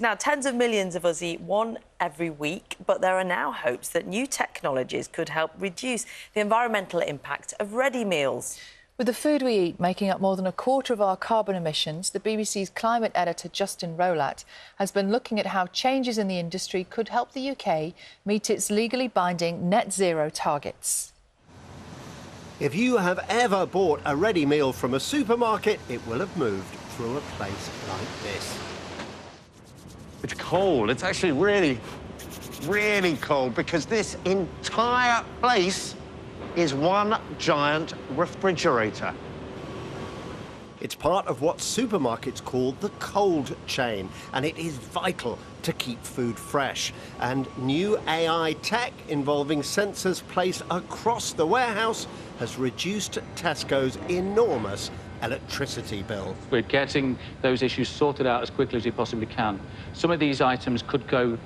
Now, tens of millions of us eat one every week, but there are now hopes that new technologies could help reduce the environmental impact of ready meals. With the food we eat making up more than a quarter of our carbon emissions, the BBC's climate editor Justin Rowlatt has been looking at how changes in the industry could help the UK meet its legally binding net zero targets. If you have ever bought a ready meal from a supermarket, it will have moved through a place like this. It's cold. It's actually really, really cold because this entire place is one giant refrigerator. It's part of what supermarkets call the cold chain, and it is vital to keep food fresh. And new AI tech involving sensors placed across the warehouse has reduced Tesco's enormous electricity bill. We're getting those issues sorted out as quickly as we possibly can. Some of these items could go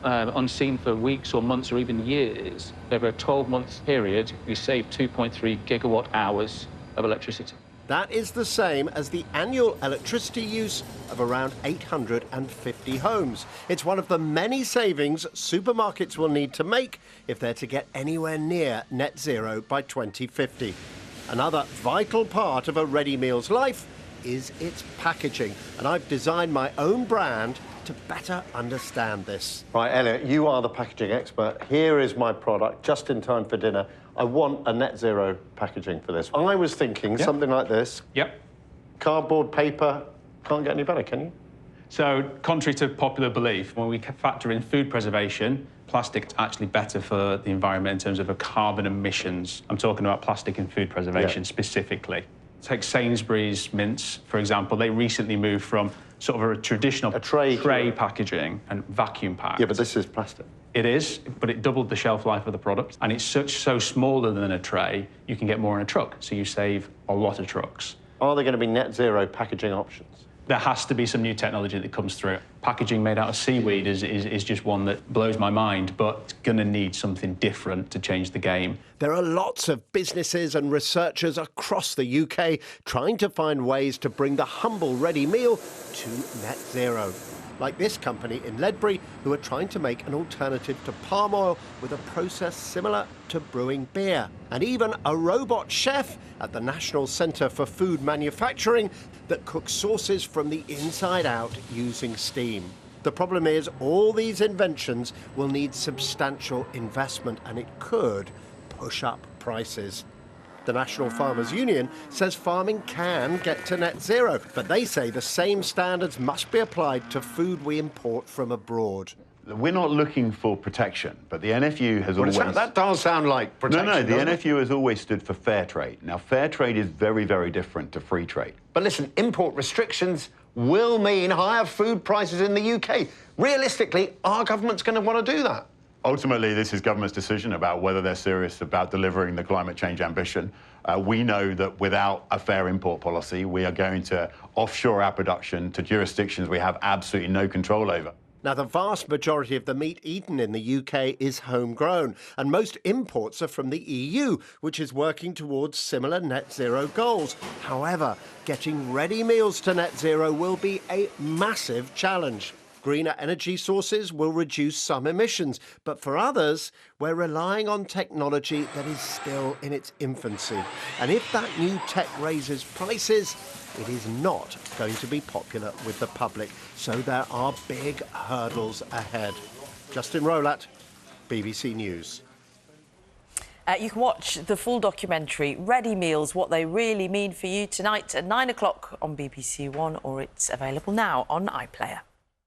unseen for weeks or months or even years. Over a 12-month period, we saved 2.3 gigawatt hours of electricity. That is the same as the annual electricity use of around 850 homes. It's one of the many savings supermarkets will need to make if they're to get anywhere near net zero by 2050. Another vital part of a ready meal's life is its packaging, and I've designed my own brand to better understand this. Right, Elliot, you are the packaging expert. Here is my product, just in time for dinner. I want a net zero packaging for this. I was thinking something like this. Yep. Cardboard, paper, can't get any better, can you? So, contrary to popular belief, when we factor in food preservation, plastic's actually better for the environment in terms of carbon emissions. I'm talking about plastic and food preservation specifically. Take Sainsbury's mints, for example. They recently moved from sort of a traditional tray packaging and vacuum packed. Yeah, but this is plastic. It is, but it doubled the shelf life of the product. And it's so smaller than a tray, you can get more in a truck, so you save a lot of trucks. Are there going to be net zero packaging options? There has to be some new technology that comes through. Packaging made out of seaweed is just one that blows my mind, but it's going to need something different to change the game. There are lots of businesses and researchers across the UK trying to find ways to bring the humble ready meal to net zero. Like this company in Ledbury, who are trying to make an alternative to palm oil with a process similar to brewing beer. And even a robot chef at the National Centre for Food Manufacturing that cooks sauces from the inside out using steam. The problem is all these inventions will need substantial investment, and it could push up prices. The National Farmers Union says farming can get to net zero, but they say the same standards must be applied to food we import from abroad. We're not looking for protection, but the NFU has always... That does sound like protection. No, the NFU has always stood for fair trade. Now, fair trade is very, very different to free trade. But listen, import restrictions will mean higher food prices in the UK. Realistically, our government's going to want to do that. Ultimately, this is government's decision about whether they're serious about delivering the climate change ambition. We know that without a fair import policy, we are going to offshore our production to jurisdictions we have absolutely no control over. Now, the vast majority of the meat eaten in the UK is homegrown, and most imports are from the EU, which is working towards similar net zero goals. However, getting ready meals to net zero will be a massive challenge. Greener energy sources will reduce some emissions, but for others, we're relying on technology that is still in its infancy. And if that new tech raises prices, it is not going to be popular with the public. So there are big hurdles ahead. Justin Rowlatt, BBC News. You can watch the full documentary, Ready Meals, What They Really Mean for You, tonight at 9 o'clock on BBC One, or it's available now on iPlayer.